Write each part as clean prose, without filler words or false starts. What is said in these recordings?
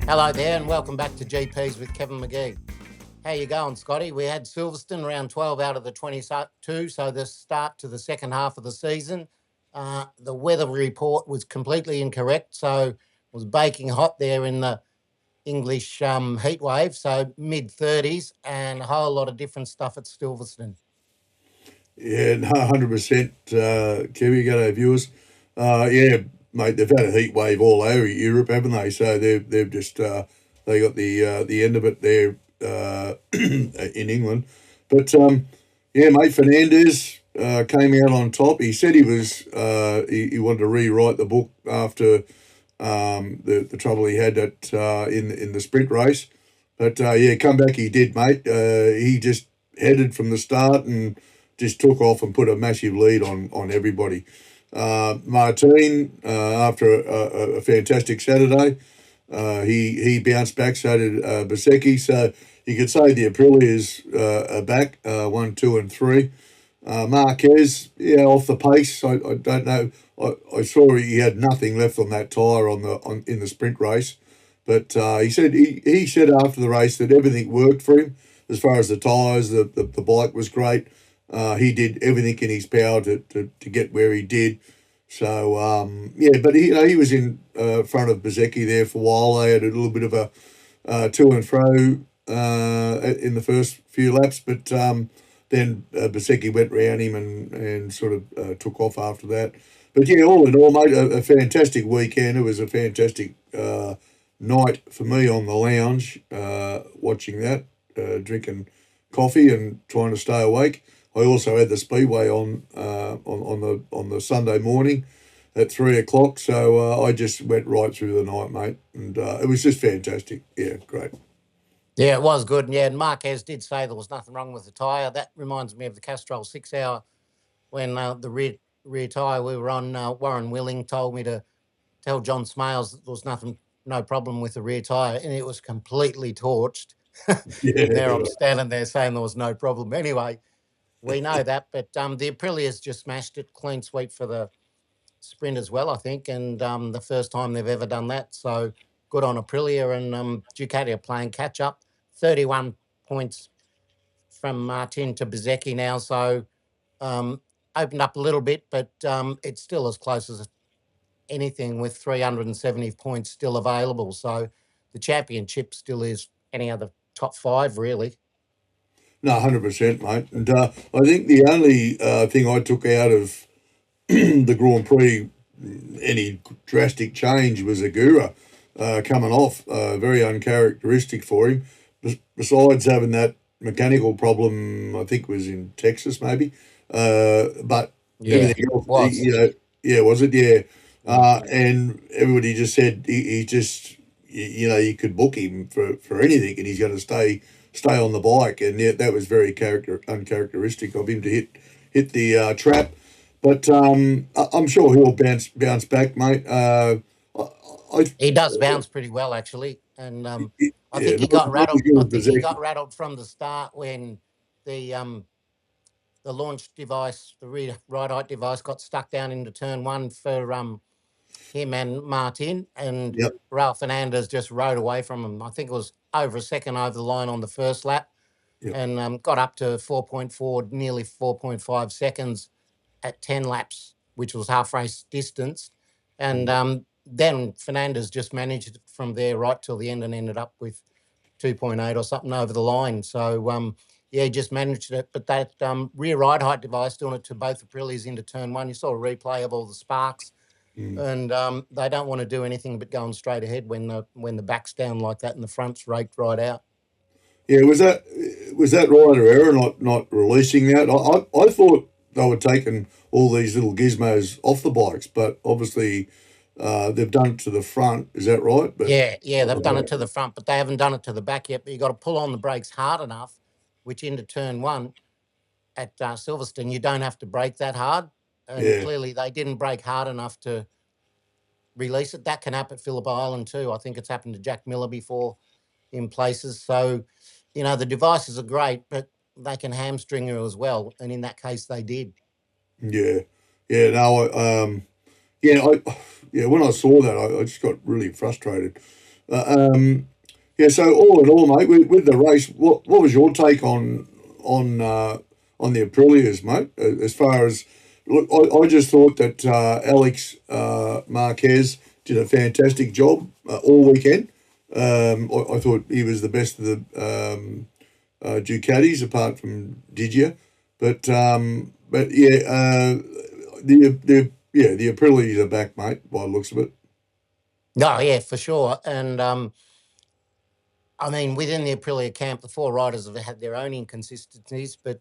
Hello there and welcome back to GPs with Kevin Magee. How you going, Scotty? We had Silverstone round 12 out of the 22, so the start to the second half of the season. The weather report was completely incorrect, so it was baking hot there in the English heat wave, so mid-30s and a whole lot of different stuff at Silverstone. Yeah, no, 100%. Kiwi, got our viewers. Yeah, mate, they've had a heat wave all over Europe, haven't they? So they've just they got the end of it there in England. But yeah, mate, Fernandez came out on top. He said he was he wanted to rewrite the book after the trouble he had at in the sprint race. But yeah, come back he did, mate. He just headed from the start and just took off and put a massive lead on everybody. Martin, after a fantastic Saturday, he bounced back, so did Bezzecchi. So you could say the Aprilias are back, 1, 2, and 3. Márquez, yeah, off the pace. I don't know. I saw he had nothing left on that tyre in the sprint race, but he said after the race that everything worked for him as far as the tyres. The bike was great. He did everything in his power to get where he did. So yeah, but he was in front of Bezzecchi there for a while. They had a little bit of a to and fro in the first few laps, but then Bezzecchi went round him and sort of took off after that. But yeah, all in all, mate, a fantastic weekend. It was a fantastic night for me on the lounge, watching that, drinking coffee and trying to stay awake. I also had the speedway on the Sunday morning at 3:00, so I just went right through the night, mate, and it was just fantastic. Yeah, great. Yeah, it was good. Yeah, and Marquez did say there was nothing wrong with the tyre. That reminds me of the Castrol 6 Hour when the rear tyre we were on. Warren Willing told me to tell John Smales that there was no problem with the rear tyre, and it was completely torched. Yeah, And there I'm standing there saying there was no problem. Anyway, we know that, but the Aprilia's just smashed it, clean sweep for the sprint as well, I think, and the first time they've ever done that. So good on Aprilia, and Ducati are playing catch up. 31 points from Martin to Bezzecchi now, so opened up a little bit, but it's still as close as anything with 370 points still available. So the championship still is any other top 5, really. no, 100%, mate. And I think the only thing I took out of the Grand Prix, any drastic change, was Ogura coming off. Very uncharacteristic for him. Besides having that mechanical problem, I think it was in Texas maybe. But Yeah, everything else, was. yeah, was it? Yeah. And everybody just said he just, you could book him for anything and he's going to stay on the bike. And yeah, that was very uncharacteristic of him to hit the trap. But I'm sure he'll bounce back, mate. He does bounce pretty well, actually, and I yeah, think he not got as rattled. good I as think he got Bezzecchi. rattled from the start when the launch device, the rear right height device, got stuck down into turn 1 for him and Martin, and Yep. Raul Fernandez just rode away from him. I think it was over a second over the line on the first lap, Yep. and got up to 4.4, nearly 4.5 seconds at 10 laps, which was half race distance. And then Fernandez just managed it from there right till the end and ended up with 2.8 or something over the line. So, yeah, he just managed it. But that rear ride height device doing it to both Aprilias into turn 1, you saw a replay of all the sparks. And they don't want to do anything but going straight ahead when the back's down like that and the front's raked right out. Yeah, was that right or error not releasing that? I thought they were taking all these little gizmos off the bikes, but obviously they've done it to the front. Is that right? But Yeah, they've done it to the front, but they haven't done it to the back yet. But you've got to pull on the brakes hard enough, which into turn 1 at Silverstone, you don't have to brake that hard. And yeah, clearly they didn't brake hard enough to release it. That can happen at Phillip Island too. I think it's happened to Jack Miller before in places. So, the devices are great, but they can hamstring you as well. And in that case, they did. Yeah, yeah. No, yeah, yeah. When I saw that, I just got really frustrated. Uh, um, yeah. So all in all, mate, with the race, what was your take on uh, on the Aprilias, mate? As far as look, I just thought that Alex Marquez did a fantastic job all weekend. I thought he was the best of the Ducatis, apart from Digia. But yeah, the Aprilias are back, mate. By the looks of it. Oh, yeah, for sure. And I mean, within the Aprilia camp, the four riders have had their own inconsistencies, but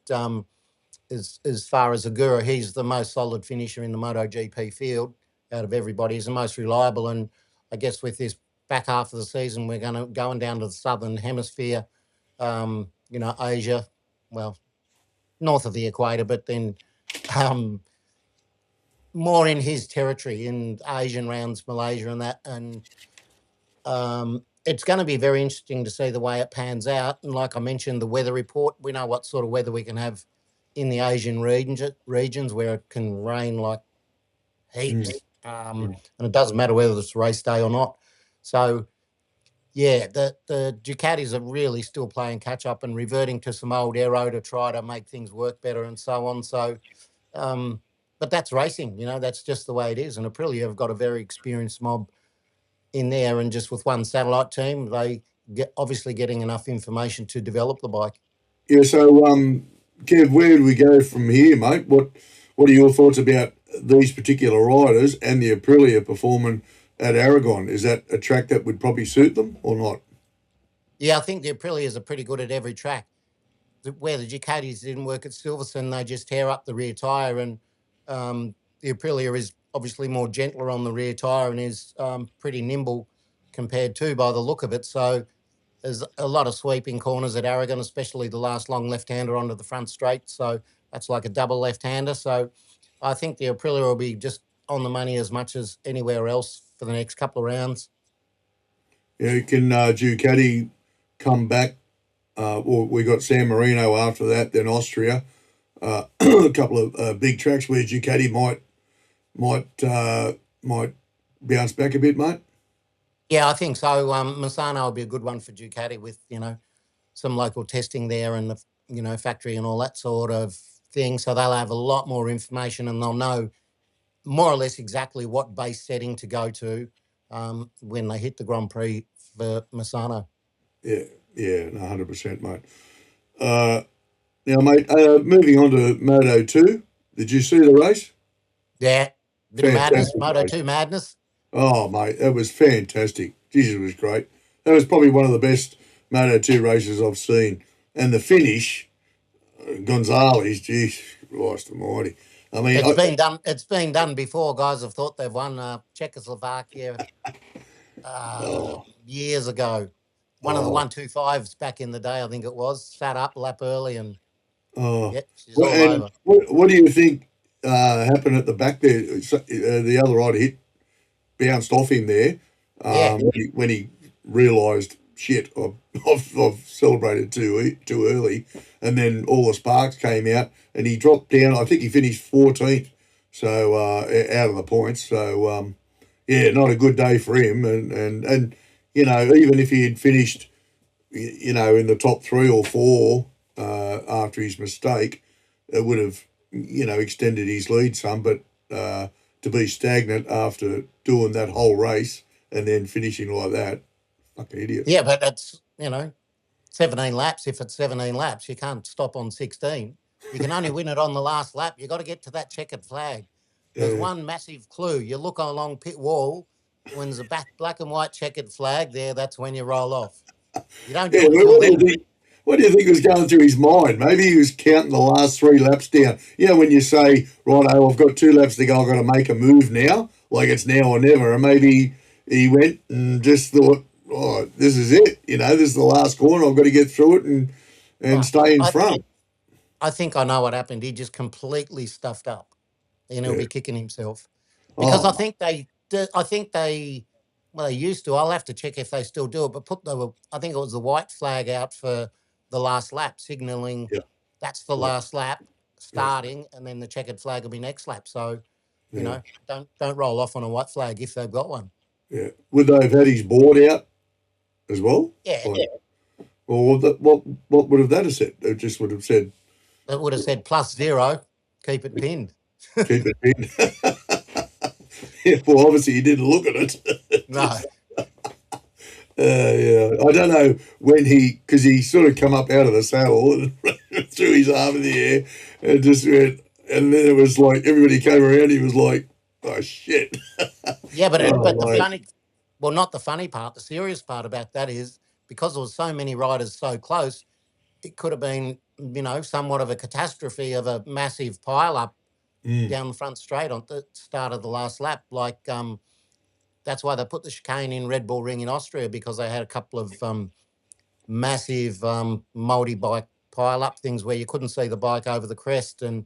as far as Ogura, he's the most solid finisher in the MotoGP field out of everybody. He's the most reliable, and I guess with this back half of the season, we're going down to the southern hemisphere, Asia, well, north of the equator, but then um, more in his territory in Asian rounds, Malaysia, and that, and it's going to be very interesting to see the way it pans out. And like I mentioned, the weather report, we know what sort of weather we can have in the Asian regions where it can rain like Mm. heaps. And it doesn't matter whether it's race day or not. So, yeah, the Ducatis are really still playing catch up and reverting to some old aero to try to make things work better and so on. So, but that's racing, that's just the way it is. And Aprilia have got a very experienced mob in there, and just with one satellite team, they obviously getting enough information to develop the bike. Yeah. So, Kev, where do we go from here, mate? What are your thoughts about these particular riders and the Aprilia performing at Aragon? Is that a track that would probably suit them or not? Yeah, I think the Aprilias are pretty good at every track. Where the Ducatis didn't work at Silverstone, they just tear up the rear tyre, and the Aprilia is obviously more gentler on the rear tyre and is pretty nimble compared to by the look of it. So there's a lot of sweeping corners at Aragon, especially the last long left-hander onto the front straight. So that's like a double left-hander. So I think the Aprilia will be just on the money as much as anywhere else for the next couple of rounds. Yeah, can Ducati come back? Well, we got San Marino after that, then Austria. A couple of big tracks where Ducati might bounce back a bit, mate. Yeah, I think so. Misano will be a good one for Ducati with, some local testing there and the, factory and all that sort of thing. So they'll have a lot more information and they'll know more or less exactly what base setting to go to when they hit the Grand Prix for Misano. Yeah, yeah, 100%, mate. Uh, Now, mate, moving on to Moto 2. Did you see the race? Yeah, bit of madness, Fantastic Moto race. 2 madness. Oh, mate, that was fantastic. Jesus, it was great. That was probably one of the best Moto 2 races I've seen. And the finish, Gonzalez, geez, Christ almighty. I mean, It's been done. It's been done before. Guys have thought they've won Czechoslovakia oh, years ago. One of the oh, 125s back in the day, I think it was, sat up lap early and oh. yep, she's all And over. what do you think happened at the back there? The other rider bounced off him there Yeah, when he realised, shit, I've celebrated too early, and then all the sparks came out, and he dropped down. I think he finished 14th, so out of the points. So yeah, not a good day for him. And even if he had finished, in the top 3 or 4 after his mistake, it would have extended his lead some, but. To be stagnant after doing that whole race and then finishing like that, fucking idiot. yeah, but that's 17 laps. If it's 17 laps, you can't stop on 16. You can only win it on the last lap. You got to get to that checkered flag. There's Yeah. one massive clue. You look along pit wall when there's a black and white checkered flag there. That's when you roll off. You don't Yeah, do it till what do you then. think? What do you think was going through his mind? Maybe he was counting the last 3 laps down. When you say, right, I've got 2 laps to go, I've got to make a move now, like it's now or never. And maybe he went and just thought, oh, this is it. This is the last corner. I've got to get through it and Right. stay in I front. I think I know what happened. He just completely stuffed up, and he'll Yeah. be kicking himself because Oh, I think they well, they used to. I'll have to check if they still do it, but I think it was the white flag out for the last lap, signalling Yeah. that's the Yeah. last lap starting, and then the checkered flag will be next lap. So, Yeah. don't roll off on a white flag if they've got one. Yeah. Would they have had his board out as well? Yeah, Like, or what would have that have said? It just would have said it would have said +0, keep it pinned. keep it in. Yeah, well, obviously he didn't look at it. No. Yeah, I don't know when because he sort of come up out of the saddle and threw his arm in the air and just went, and then it was like everybody came around. He was like, "Oh shit!" Yeah, but the Like, funny, well, not the funny part. The serious part about that is because there was so many riders so close, it could have been, somewhat of a catastrophe of a massive pile up down the front straight on the start of the last lap. Like, that's why they put the chicane in Red Bull Ring in Austria, because they had a couple of massive multi-bike pile-up things where you couldn't see the bike over the crest. And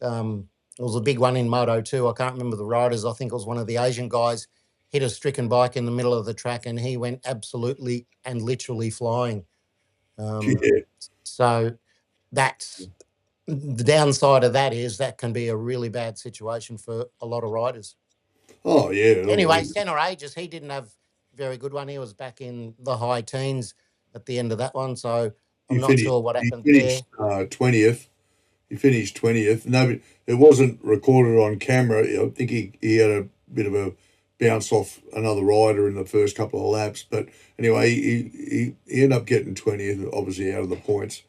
there was a big one in Moto 2. I can't remember the riders. I think it was one of the Asian guys hit a stricken bike in the middle of the track, and he went absolutely and literally flying. yeah. So that's the downside of that, is that can be a really bad situation for a lot of riders. Oh yeah. Anyway, Senna Aegis, he didn't have a very good one. He was back in the high teens at the end of that one, so He I'm not finished. sure what He happened there. finished 20th. He finished 20th. No, it wasn't recorded on camera. I think he had a bit of a bounce off another rider in the first couple of laps. But anyway, he ended up getting 20th, obviously out of the points.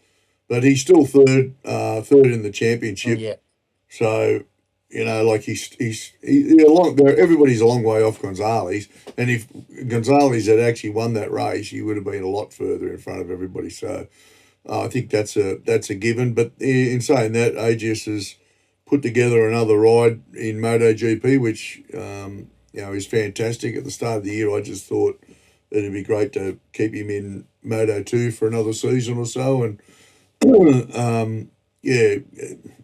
But he's still third in the championship. Yeah. So, like he's everybody's a long way off Gonzalez. And if Gonzalez had actually won that race, he would have been a lot further in front of everybody. So I think that's a given. But in saying that, Aegis has put together another ride in MotoGP, which is fantastic. At the start of the year, I just thought it'd be great to keep him in Moto 2 for another season or so, and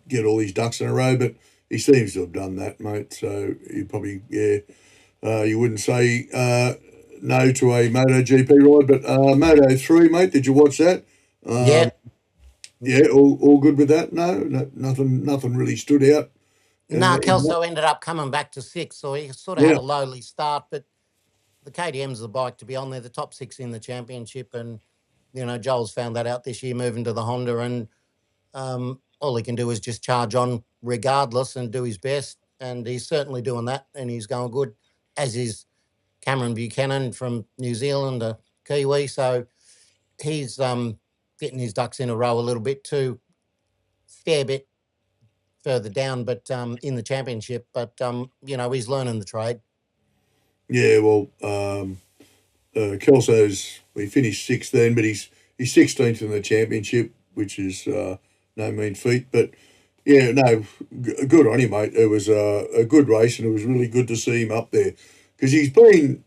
get all these ducks in a row. But he seems to have done that, mate. So you probably you wouldn't say no to a MotoGP ride. But Moto 3, mate, did you watch that? Yeah. Yeah, all good with that? No, nothing really stood out. No, Kelso ended up coming back to 6th, so he sort of had a lowly start, but the KTM's the bike to be on there, the top 6 in the championship, and, Joel's found that out this year, moving to the Honda, and all he can do is just charge on regardless and do his best, and he's certainly doing that, and he's going good, as is Cameron Buchanan from New Zealand, a Kiwi, so he's getting his ducks in a row a little bit too, fair bit further down, but in the championship, but he's learning the trade. Yeah, well, Kelso's, he finished 6th then, but he's 16th in the championship, which is no mean feat. But yeah, no, good on him, mate. It was a good race, and it was really good to see him up there, because he's good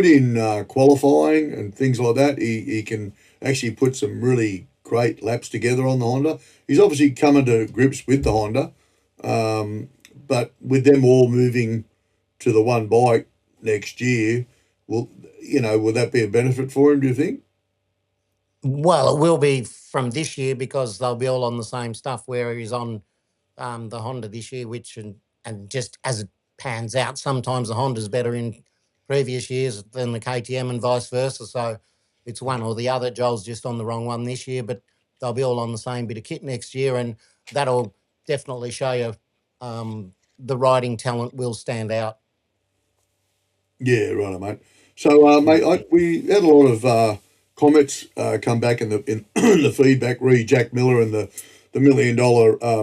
in qualifying and things like that. He can actually put some really great laps together on the Honda. He's obviously coming to grips with the Honda, but with them all moving to the one bike next year, will that be a benefit for him, do you think? Well, it will be from this year, because they'll be all on the same stuff, where he's on the Honda this year, which and just as it pans out, sometimes the Honda's better in previous years than the KTM and vice versa. So it's one or the other. Joel's just on the wrong one this year, but they'll be all on the same bit of kit next year, and that'll definitely show you the riding talent will stand out. Yeah, right, mate. So, mate, we had a lot of comments come back in the the feedback. Re Jack Miller and the $1 million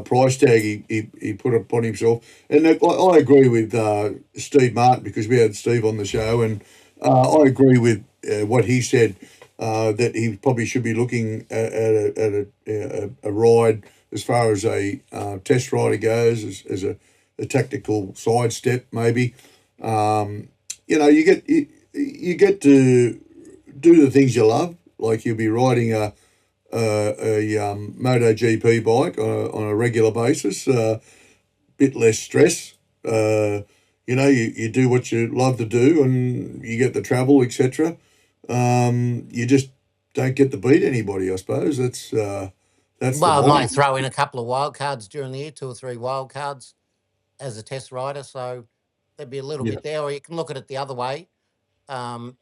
price tag he put upon himself, and I agree with Steve Martin, because we had Steve on the show, and I agree with what he said, that he probably should be looking at a ride as far as a test rider goes, as a tactical sidestep maybe. You get to do the things you love, like you'll be riding a MotoGP bike on a regular basis, bit less stress. You do what you love to do, and you get the travel, etc. You just don't get to beat anybody. I suppose that's the Well, I bottom. might throw in a couple of wild cards during the year, 2 or 3 wild cards as a test rider. So there'd be a little Yeah. bit there. Or you can look at it the other way. Um,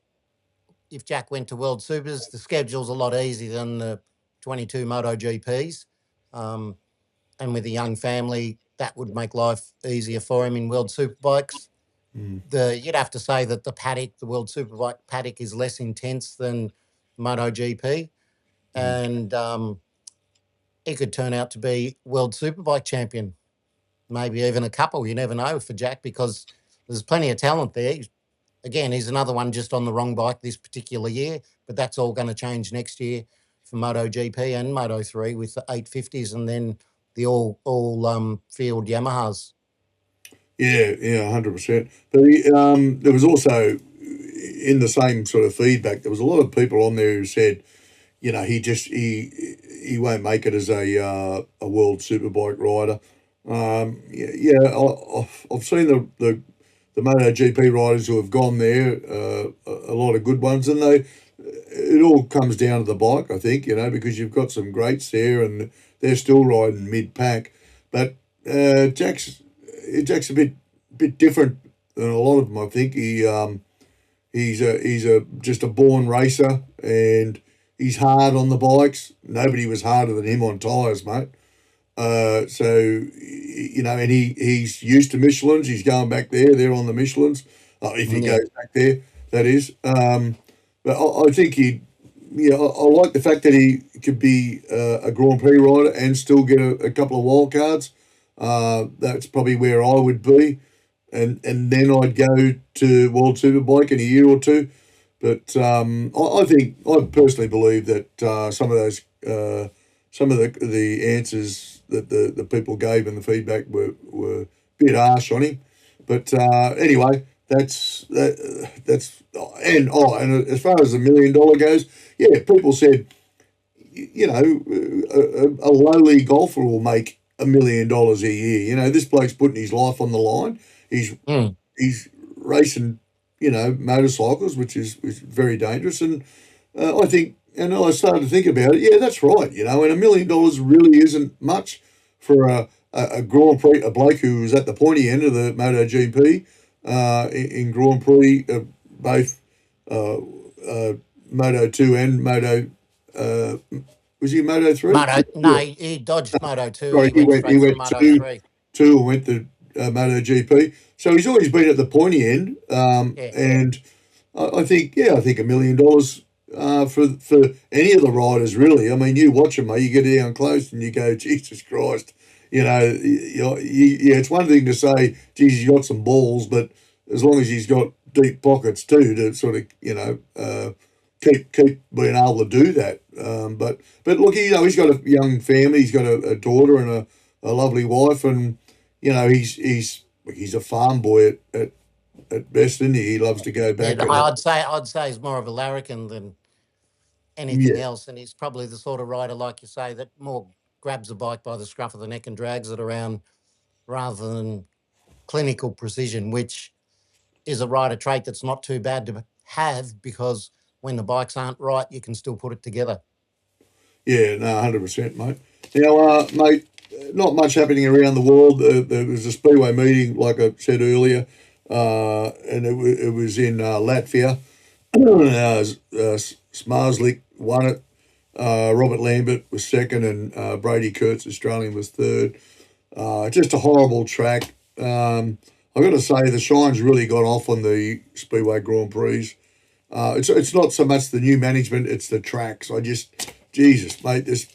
if Jack went to World Supers, the schedule's a lot easier than the 22 MotoGPs. And with a young family, that would make life easier for him in World Superbikes. Mm. You'd have to say that the World Superbike paddock is less intense than MotoGP. And he could turn out to be World Superbike champion, maybe even a couple. You never know for Jack, because there's plenty of talent there. He's another one just on the wrong bike this particular year, but that's all going to change next year for MotoGP and Moto3 with the 850s and then the all field Yamahas. Yeah, 100%. But there was also, in the same sort of feedback, there was a lot of people on there who said, he won't make it as a world superbike rider. I've seen the MotoGP riders who have gone there, a lot of good ones, and it all comes down to the bike, I think, because you've got some greats there and they're still riding mid pack, but Jack's a bit different than a lot of them. I think he's just a born racer, and he's hard on the bikes. Nobody was harder than him on tyres, mate. And he's used to Michelins. He's going back there. They're on the Michelins. If he goes back there, that is. But I think I like the fact that he could be a Grand Prix rider and still get a couple of wild cards. That's probably where I would be. And then I'd go to World Superbike in a year or two. But I personally believe that some of the answers that the people gave in the feedback were a bit harsh on him. But anyway, that's and as far as the $1 million goes, people said, a lowly golfer will make $1 million a year. This bloke's putting his life on the line. He's racing, motorcycles, which is very dangerous. And I think, and I started to think about it. Yeah, that's right. And $1 million really isn't much for a Grand Prix, a bloke who was at the pointy end of the MotoGP in Grand Prix, both Moto 2 and Moto. Was he Moto 3? He dodged Moto 2. Sorry, he went straight from Moto 3. 2 and went to MotoGP. So he's always been at the pointy end. And I think $1 million for any of the riders, really. I mean, you watch them, mate, you get down close and you go, Jesus Christ. It's one thing to say, geez, he's got some balls, but as long as he's got deep pockets too to sort of, keep being able to do that. But look, he's got a young family, he's got a daughter and a lovely wife, and he's a farm boy at best, isn't he? He loves to go back. I'd say he's more of a larrikin than anything else, and he's probably the sort of rider, like you say, that more grabs a bike by the scruff of the neck and drags it around rather than clinical precision, which is a rider trait that's not too bad to have, because when the bikes aren't right, you can still put it together. Yeah, no, 100%, mate. Now, mate, not much happening around the world. There was a Speedway meeting, like I said earlier, and it was in Latvia. Smarslik won it. Robert Lambert was second, and Brady Kurtz, Australian, was third. Just a horrible track. I've got to say, the shine's really gone off on the Speedway Grand Prix. It's not so much the new management, it's the tracks. Jesus, mate, this,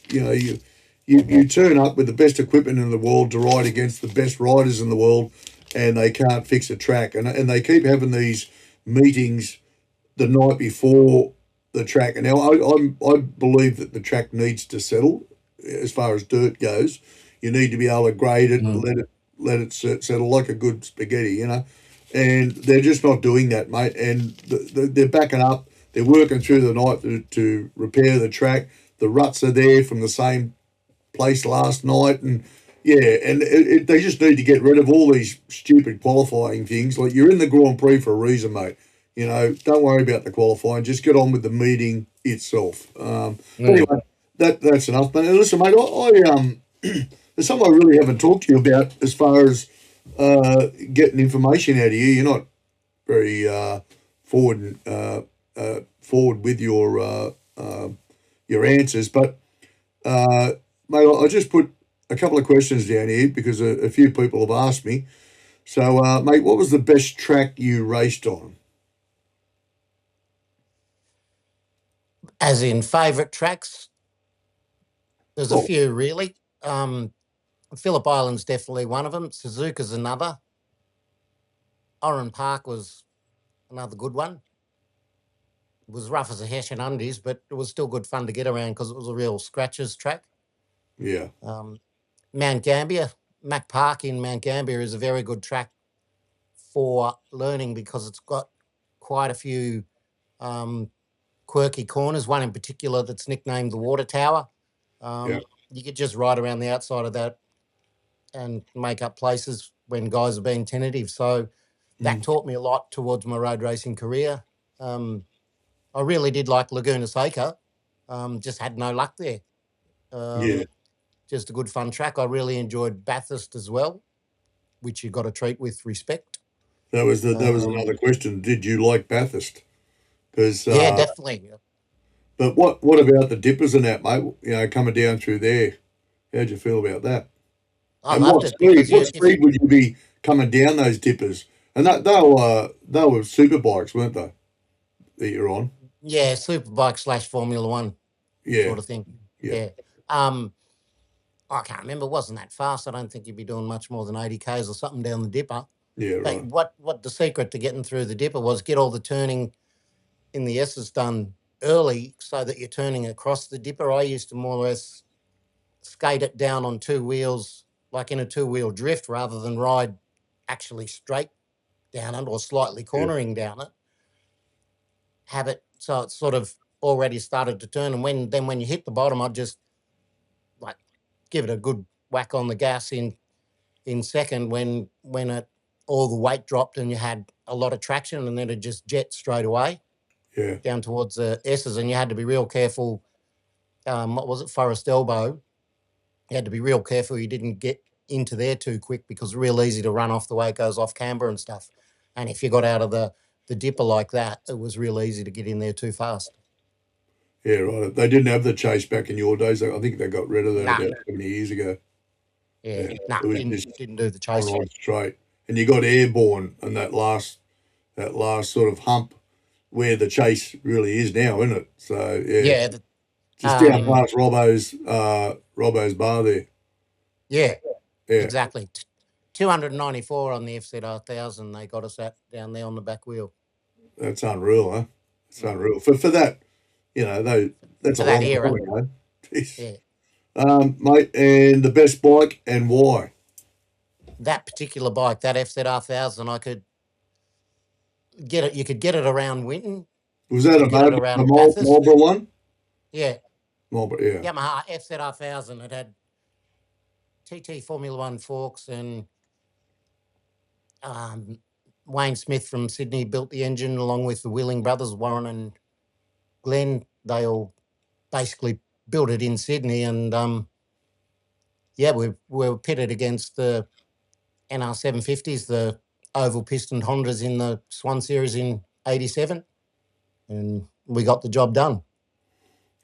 you turn up with the best equipment in the world to ride against the best riders in the world, and they can't fix a track. And they keep having these meetings the night before the track. And now I believe that the track needs to settle as far as dirt goes. You need to be able to grade it and let it settle like a good spaghetti, And they're just not doing that, mate. And they're backing up. They're working through the night to repair the track. The ruts are there from the same place last night. And, they just need to get rid of all these stupid qualifying things. Like, you're in the Grand Prix for a reason, mate. Don't worry about the qualifying. Just get on with the meeting itself. Mm. Anyway, that's enough. But listen, mate, there's something I really haven't talked to you about as far as getting information out of you. You're not very forward with your answers, but mate, I just put a couple of questions down here because a few people have asked me. So, mate, what was the best track you raced on? As in favourite tracks, there's a Oh, few really. Phillip Island's definitely one of them. Suzuka's another. Oran Park was another good one. It was rough as a hash and undies, but it was still good fun to get around because it was a real scratches track. yeah, Mount Gambier, Mac Park in Mount Gambier is a very good track for learning because it's got quite a few quirky corners. One in particular that's nicknamed the Water Tower. yeah, You could just ride around the outside of that and make up places when guys are being tentative. So that taught me a lot towards my road racing career. I really did like Laguna Seca. Just had no luck there. yeah. Just a good fun track. I really enjoyed Bathurst as well, which you got to treat with respect. That was another question. Did you like Bathurst? Because, Yeah, definitely. but what about the dippers and that, mate? Coming down through there, how'd you feel about that? I And loved what it speed? because What speed would you be coming down those dippers? And they were super bikes, weren't they? That you're on. yeah, Superbike / Formula One Yeah, sort of thing. yeah, Yeah. I can't remember. It wasn't that fast. I don't think you'd be doing much more than 80 k's or something down the dipper. yeah. But Right. what the secret to getting through the dipper was get all the turning in the S's done early so that you're turning across the dipper. I used to more or less skate it down on two wheels, like in a two-wheel drift, rather than ride actually straight down it or slightly Yeah, cornering down it. Have it so it's sort of already started to turn. And when you hit the bottom, I'd just like give it a good whack on the gas in second when it all the weight dropped and you had a lot of traction, and then it just jet straight away yeah, down towards the S's, and you had to be real careful. What was it, Forest Elbow? You had to be real careful you didn't get into there too quick because it's real easy to run off the way it goes off camber and stuff. And if you got out of the dipper like that, it was real easy to get in there too fast. yeah. Right. They didn't have the chase back in your days. I think they got rid of that Nah, about 70 years ago. yeah, Yeah, nah, it was didn't just didn't do the on chase. right straight, and you got airborne and that last sort of hump where the chase really is now, isn't it? So yeah, Yeah, just down um, past Robbo's bar there. yeah, Yeah, exactly. 294 on the FZ1000. They got us at down there on the back wheel. that's unreal, huh? It's Mm. unreal for that. Though that's a For that long era, time ago. Jeez. yeah. Mate, and the best bike and why? That particular bike, that FZ1000, I could get it. You could get it around Winton. Was You that could a get it Marlboro, around Bathurst. Marlboro one? Yeah, Marlboro, yeah. Yamaha FZ1000. It had TT Formula One forks, and um, Wayne Smith from Sydney built the engine along with the Wheeling brothers, Warren and Glenn. They all basically built it in Sydney, and yeah, we were pitted against the NR750s, the oval pistoned Hondas in the Swan Series in '87, and we got the job done.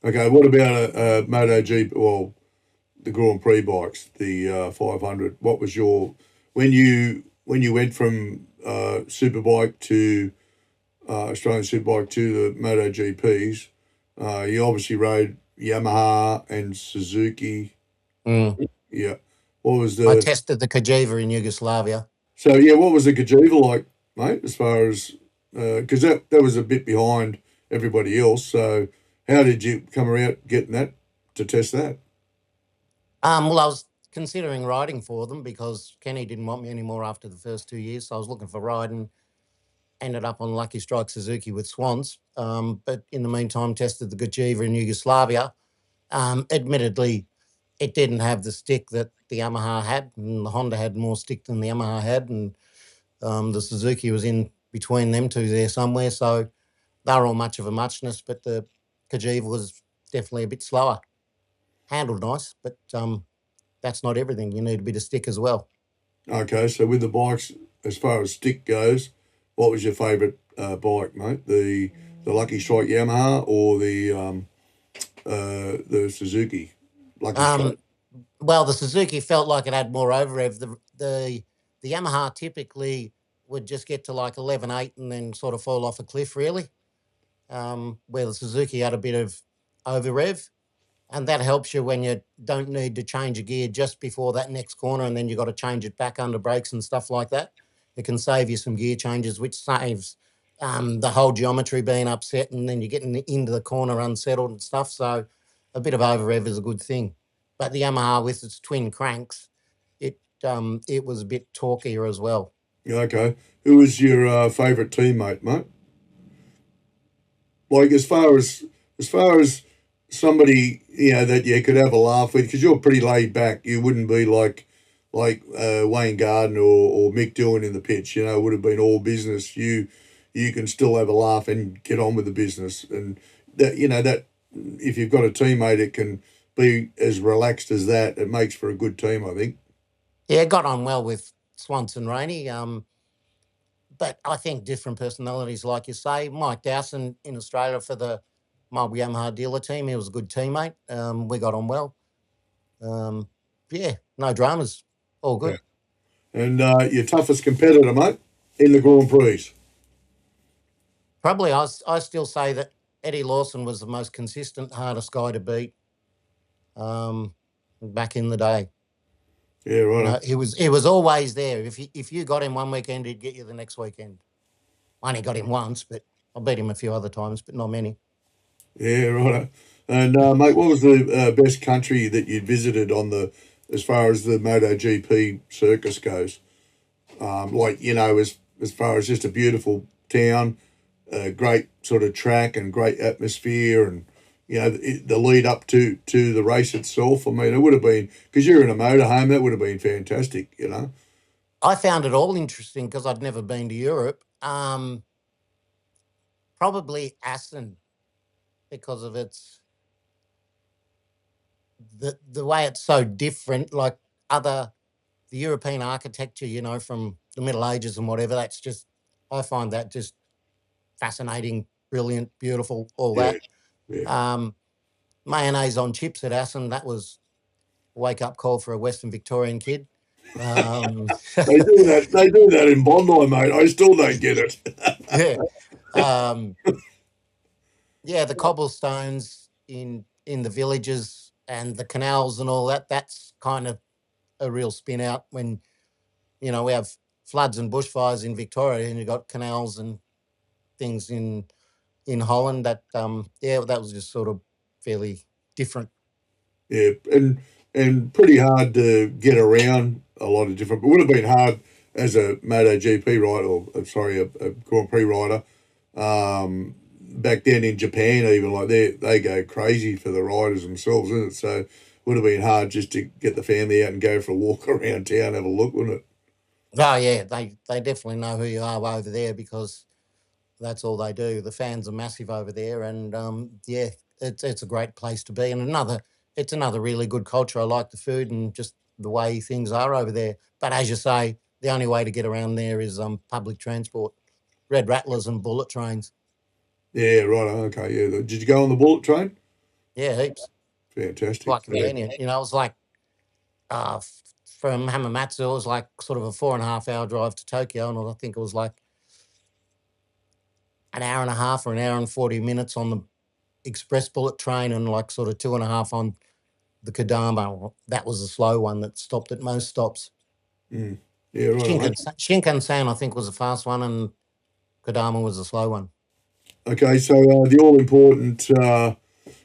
Okay, what about a MotoGP? Well, the Grand Prix bikes, the 500. What was your when you went from Superbike to Australian Superbike to the MotoGPs? You obviously rode Yamaha and Suzuki. Mm. Yeah. What was I the tested the Kajiva in Yugoslavia. so yeah? What was the Kajiva like, mate? As far as because that was a bit behind everybody else. So how did you come around getting that to test that? Well, I was considering riding for them because Kenny didn't want me anymore after the first 2 years, so I was looking for riding. Ended up on Lucky Strike Suzuki with Swans, but in the meantime tested the Gajiva in Yugoslavia. Admittedly, it didn't have the stick that the Yamaha had, and the Honda had more stick than the Yamaha had, and the Suzuki was in between them two there somewhere. So they're all much of a muchness, but the Kajiva was definitely a bit slower. Handled nice, but that's not everything. You need a bit of stick as well. Okay, so with the bikes, as far as stick goes, what was your favourite bike, mate? The Lucky Strike Yamaha or the Suzuki Lucky Strike? Well, the Suzuki felt like it had more over rev. The Yamaha typically would just get to like 11.8 and then sort of fall off a cliff, really. Where the Suzuki had a bit of over rev, and that helps you when you don't need to change a gear just before that next corner, and then you've got to change it back under brakes and stuff like that. It can save you some gear changes, which saves the whole geometry being upset, and then you're getting into the corner unsettled and stuff. So a bit of over rev is a good thing. But the Yamaha with its twin cranks, it was a bit torquier as well. Yeah, okay. Who was your favourite teammate, mate? Like as far as somebody that you could have a laugh with, because you're pretty laid back. You wouldn't be like Wayne Gardner or Mick Doohan in the pitch. It would have been all business. You can still have a laugh and get on with the business, and that if you've got a teammate, it can be as relaxed as that. It makes for a good team, I think. Yeah, got on well with Swanson Rainey. But I think different personalities, like you say. Mike Dowson in Australia for the Marlboro Yamaha dealer team, he was a good teammate. We got on well. Yeah, no dramas, all Yeah. good. And your toughest competitor, mate, in the Grand Prix. Probably, I still say that Eddie Lawson was the most consistent, hardest guy to beat back in the day. Yeah, right. He was always there. If you got him one weekend, he'd get you the next weekend. I only got him once, but I beat him a few other times, but not many. Yeah, right. And mate, what was the best country that you'd visited as far as the MotoGP circus goes? As far as just a beautiful town, a great sort of track and great atmosphere, and the lead up to the race itself. I mean, it would have been, because you're in a motorhome, that would have been fantastic. I found it all interesting because I'd never been to Europe. Probably Assen because of the way it's so different, like other the European architecture, from the Middle Ages and whatever. I find that just fascinating, brilliant, beautiful, all Yeah, that. yeah. Um, Mayonnaise on chips at Assen, that was a wake up call for a Western Victorian kid. Um, They do that. They do that in Bondi, mate. I still don't get it. yeah. Um, yeah, the cobblestones in the villages and the canals and all that, that's kind of a real spin out when, we have floods and bushfires in Victoria and you've got canals and things in Holland that was just sort of fairly different. Yeah, and pretty hard to get around a lot of different. It would have been hard as a MotoGP rider, or sorry, a Grand Prix rider. Back then in Japan, even like they go crazy for the riders themselves, isn't it? So it would have been hard just to get the family out and go for a walk around town, have a look, wouldn't it? Oh yeah, they definitely know who you are over there because that's all they do. The fans are massive over there, and yeah, it's a great place to be. And it's another really good culture. I like the food and just the way things are over there. But as you say, the only way to get around there is public transport, red rattlers and bullet trains. Yeah, right. Okay, yeah. Did you go on the bullet train? Yeah, heaps. Fantastic. Quite Yeah, convenient. It was like from Hamamatsu, it was like sort of a 4.5 hour drive to Tokyo, and I think it was like an hour and a half or an hour and 40 minutes on the express bullet train, and like sort of 2.5 on the Kodama. That was a slow one that stopped at most stops. mm. Yeah, right. Mate. Shinkansen, I think, was a fast one, and Kodama was a slow one. Okay, so the all important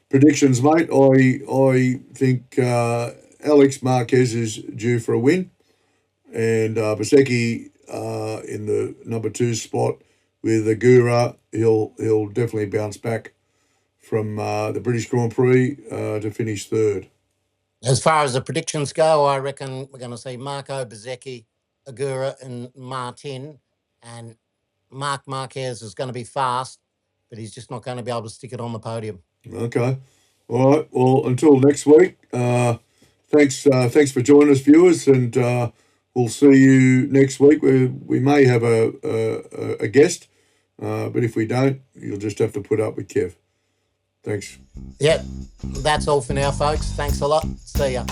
predictions, mate. I think Alex Marquez is due for a win, and Basecki in the number 2 spot with Ogura. He'll definitely bounce back from the British Grand Prix to finish third. As far as the predictions go, I reckon we're going to see Marco, Bezzecchi, Agura, and Martin. And Marc Márquez is going to be fast, but he's just not going to be able to stick it on the podium. Okay. All right. Well, until next week, thanks for joining us, viewers, and we'll see you next week. We may have a guest, but if we don't, you'll just have to put up with Kev. Thanks. Yep, that's all for now, folks. Thanks a lot. See ya.